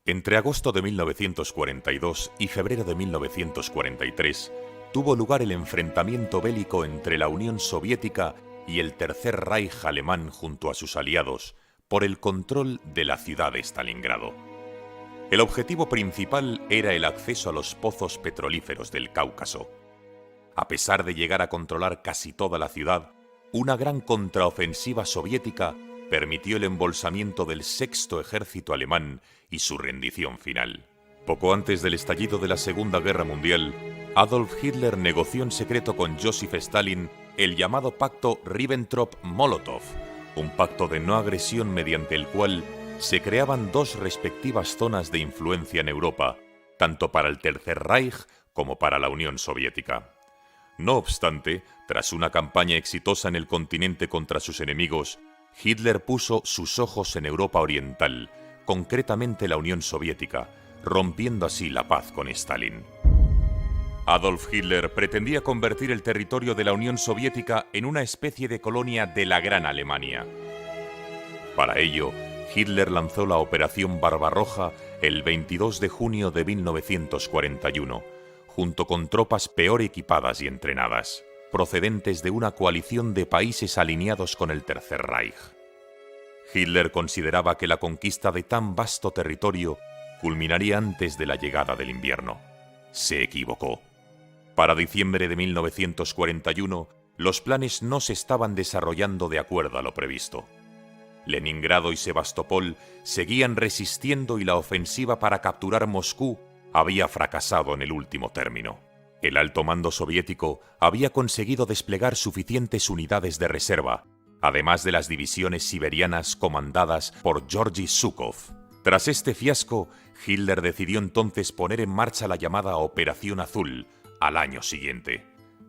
Entre agosto de 1942 y febrero de 1943 tuvo lugar el enfrentamiento bélico entre la Unión Soviética y el Tercer Reich alemán junto a sus aliados por el control de la ciudad de Stalingrado. El objetivo principal era el acceso a los pozos petrolíferos del Cáucaso. A pesar de llegar a controlar casi toda la ciudad, una gran contraofensiva soviética permitió el embolsamiento del Sexto Ejército alemán y su rendición final. Poco antes del estallido de la Segunda Guerra Mundial, Adolf Hitler negoció en secreto con Joseph Stalin el llamado Pacto Ribbentrop-Molotov, un pacto de no agresión mediante el cual se creaban dos respectivas zonas de influencia en Europa, tanto para el Tercer Reich como para la Unión Soviética. No obstante, tras una campaña exitosa en el continente contra sus enemigos, Hitler puso sus ojos en Europa Oriental, concretamente la Unión Soviética, rompiendo así la paz con Stalin. Adolf Hitler pretendía convertir el territorio de la Unión Soviética en una especie de colonia de la Gran Alemania. Para ello, Hitler lanzó la Operación Barbarroja el 22 de junio de 1941, junto con tropas peor equipadas y entrenadas, procedentes de una coalición de países alineados con el Tercer Reich. Hitler consideraba que la conquista de tan vasto territorio culminaría antes de la llegada del invierno. Se equivocó. Para diciembre de 1941, los planes no se estaban desarrollando de acuerdo a lo previsto. Leningrado y Sebastopol seguían resistiendo y la ofensiva para capturar Moscú había fracasado en el último término. El alto mando soviético había conseguido desplegar suficientes unidades de reserva, además de las divisiones siberianas comandadas por Georgy Zhukov. Tras este fiasco, Hitler decidió entonces poner en marcha la llamada Operación Azul al año siguiente.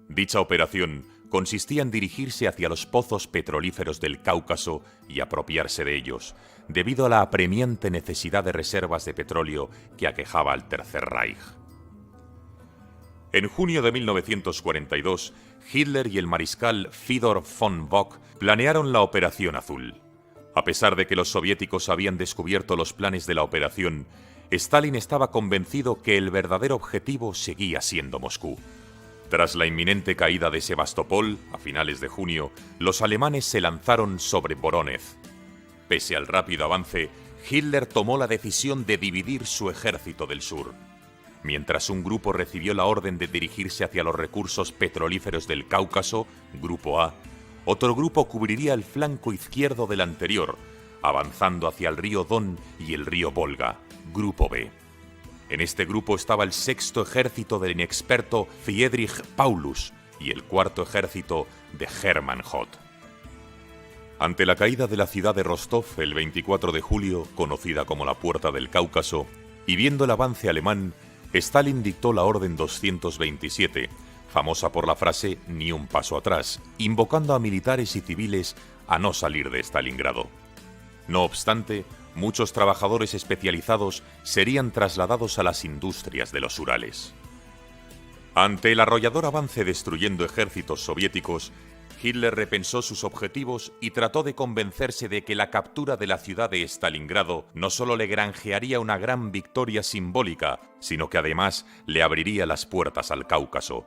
Dicha operación consistía en dirigirse hacia los pozos petrolíferos del Cáucaso y apropiarse de ellos, debido a la apremiante necesidad de reservas de petróleo que aquejaba al Tercer Reich. En junio de 1942, Hitler y el mariscal Fedor von Bock planearon la Operación Azul. A pesar de que los soviéticos habían descubierto los planes de la operación, Stalin estaba convencido que el verdadero objetivo seguía siendo Moscú. Tras la inminente caída de Sebastopol, a finales de junio, los alemanes se lanzaron sobre Vorónezh. Pese al rápido avance, Hitler tomó la decisión de dividir su ejército del sur. Mientras un grupo recibió la orden de dirigirse hacia los recursos petrolíferos del Cáucaso, Grupo A, otro grupo cubriría el flanco izquierdo del anterior, avanzando hacia el río Don y el río Volga, Grupo B. En este grupo estaba el sexto ejército del inexperto Friedrich Paulus y el cuarto ejército de Hermann Hoth. Ante la caída de la ciudad de Rostov el 24 de julio, conocida como la Puerta del Cáucaso, y viendo el avance alemán, Stalin dictó la Orden 227, famosa por la frase «ni un paso atrás», invocando a militares y civiles a no salir de Stalingrado. No obstante, muchos trabajadores especializados serían trasladados a las industrias de los Urales. Ante el arrollador avance destruyendo ejércitos soviéticos, Hitler repensó sus objetivos y trató de convencerse de que la captura de la ciudad de Stalingrado no solo le granjearía una gran victoria simbólica, sino que además le abriría las puertas al Cáucaso.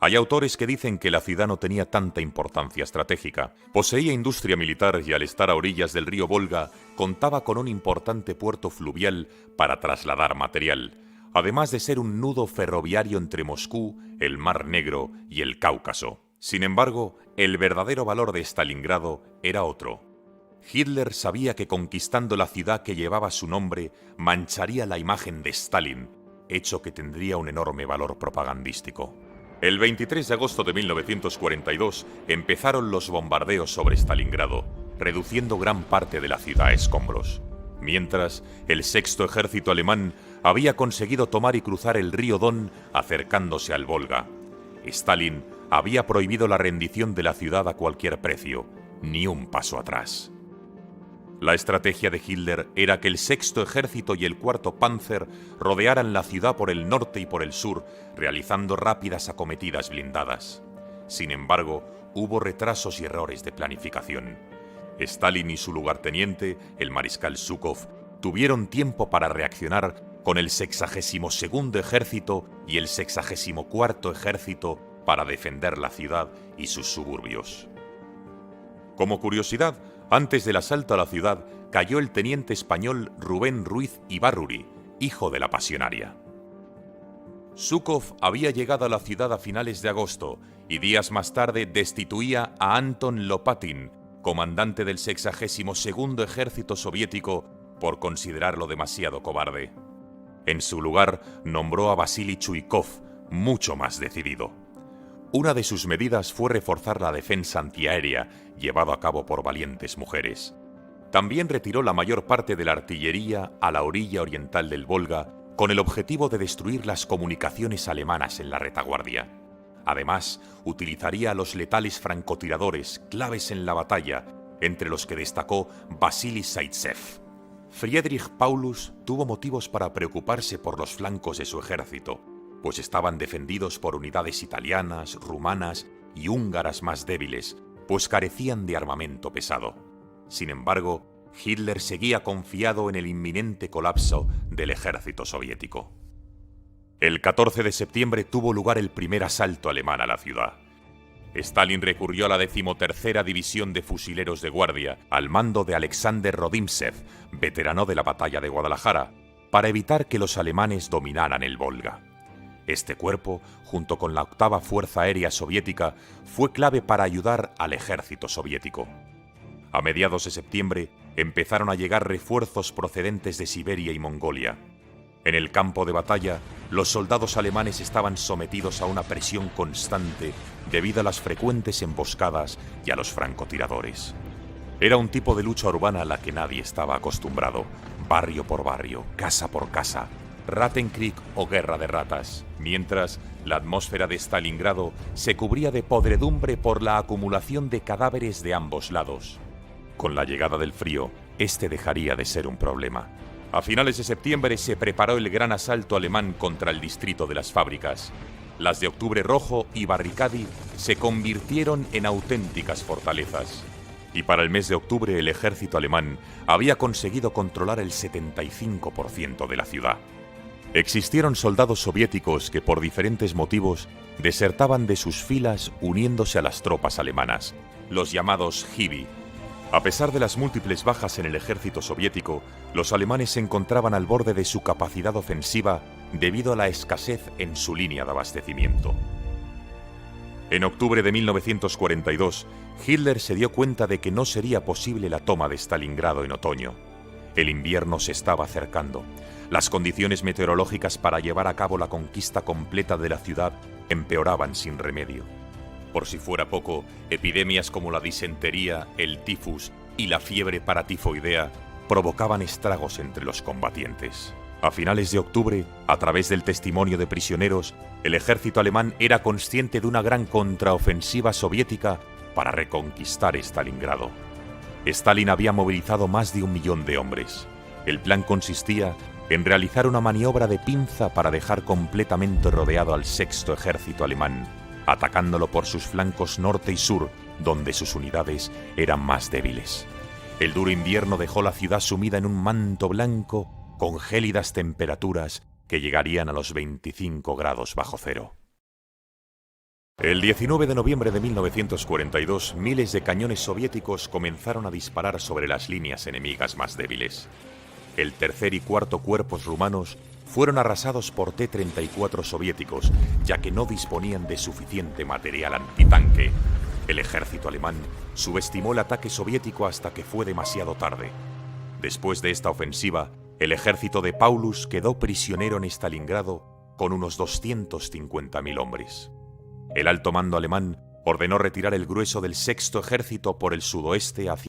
Hay autores que dicen que la ciudad no tenía tanta importancia estratégica. Poseía industria militar y al estar a orillas del río Volga, contaba con un importante puerto fluvial para trasladar material, además de ser un nudo ferroviario entre Moscú, el Mar Negro y el Cáucaso. Sin embargo, el verdadero valor de Stalingrado era otro. Hitler sabía que conquistando la ciudad que llevaba su nombre mancharía la imagen de Stalin, hecho que tendría un enorme valor propagandístico. El 23 de agosto de 1942 empezaron los bombardeos sobre Stalingrado, reduciendo gran parte de la ciudad a escombros. Mientras, el sexto ejército alemán había conseguido tomar y cruzar el río Don acercándose al Volga. Stalin había prohibido la rendición de la ciudad a cualquier precio, ni un paso atrás. La estrategia de Hitler era que el sexto ejército y el cuarto Panzer rodearan la ciudad por el norte y por el sur, realizando rápidas acometidas blindadas. Sin embargo, hubo retrasos y errores de planificación. Stalin y su lugarteniente, el mariscal Zhukov, tuvieron tiempo para reaccionar con el 62º Ejército y el 64º Ejército para defender la ciudad y sus suburbios. Como curiosidad, antes del asalto a la ciudad, cayó el teniente español Rubén Ruiz Ibárruri, hijo de la pasionaria. Zhúkov había llegado a la ciudad a finales de agosto y días más tarde destituía a Anton Lopatin, comandante del 62º Ejército soviético, por considerarlo demasiado cobarde. En su lugar nombró a Vasily Chuikov, mucho más decidido. Una de sus medidas fue reforzar la defensa antiaérea, llevado a cabo por valientes mujeres. También retiró la mayor parte de la artillería a la orilla oriental del Volga, con el objetivo de destruir las comunicaciones alemanas en la retaguardia. Además, utilizaría a los letales francotiradores, claves en la batalla, entre los que destacó Vasily Zaitsev. Friedrich Paulus tuvo motivos para preocuparse por los flancos de su ejército, pues estaban defendidos por unidades italianas, rumanas y húngaras más débiles, pues carecían de armamento pesado. Sin embargo, Hitler seguía confiado en el inminente colapso del ejército soviético. El 14 de septiembre tuvo lugar el primer asalto alemán a la ciudad. Stalin recurrió a la 13ª División de Fusileros de Guardia, al mando de Alexander Rodimtsev, veterano de la Batalla de Guadalajara, para evitar que los alemanes dominaran el Volga. Este cuerpo, junto con la 8ª Fuerza Aérea Soviética, fue clave para ayudar al ejército soviético. A mediados de septiembre empezaron a llegar refuerzos procedentes de Siberia y Mongolia. En el campo de batalla, los soldados alemanes estaban sometidos a una presión constante debido a las frecuentes emboscadas y a los francotiradores. Era un tipo de lucha urbana a la que nadie estaba acostumbrado, barrio por barrio, casa por casa, Rattenkrieg o guerra de ratas, mientras la atmósfera de Stalingrado se cubría de podredumbre por la acumulación de cadáveres de ambos lados. Con la llegada del frío, este dejaría de ser un problema. A finales de septiembre se preparó el gran asalto alemán contra el distrito de las fábricas. Las de Octubre Rojo y Barricadi se convirtieron en auténticas fortalezas. Y para el mes de octubre el ejército alemán había conseguido controlar el 75% de la ciudad. Existieron soldados soviéticos que por diferentes motivos desertaban de sus filas uniéndose a las tropas alemanas, los llamados Hiwi. A pesar de las múltiples bajas en el ejército soviético, los alemanes se encontraban al borde de su capacidad ofensiva debido a la escasez en su línea de abastecimiento. En octubre de 1942, Hitler se dio cuenta de que no sería posible la toma de Stalingrado en otoño. El invierno se estaba acercando. Las condiciones meteorológicas para llevar a cabo la conquista completa de la ciudad empeoraban sin remedio. Por si fuera poco, epidemias como la disentería, el tifus y la fiebre paratifoidea provocaban estragos entre los combatientes. A finales de octubre, a través del testimonio de prisioneros, el ejército alemán era consciente de una gran contraofensiva soviética para reconquistar Stalingrado. Stalin había movilizado más de 1 millón de hombres. El plan consistía en realizar una maniobra de pinza para dejar completamente rodeado al sexto ejército alemán, atacándolo por sus flancos norte y sur, donde sus unidades eran más débiles. El duro invierno dejó la ciudad sumida en un manto blanco con gélidas temperaturas que llegarían a los 25 grados bajo cero. El 19 de noviembre de 1942, miles de cañones soviéticos comenzaron a disparar sobre las líneas enemigas más débiles. El tercer y cuarto cuerpos rumanos fueron arrasados por T-34 soviéticos, ya que no disponían de suficiente material antitanque. El ejército alemán subestimó el ataque soviético hasta que fue demasiado tarde. Después de esta ofensiva, el ejército de Paulus quedó prisionero en Stalingrado con unos 250.000 hombres. El alto mando alemán ordenó retirar el grueso del sexto ejército por el sudoeste hacia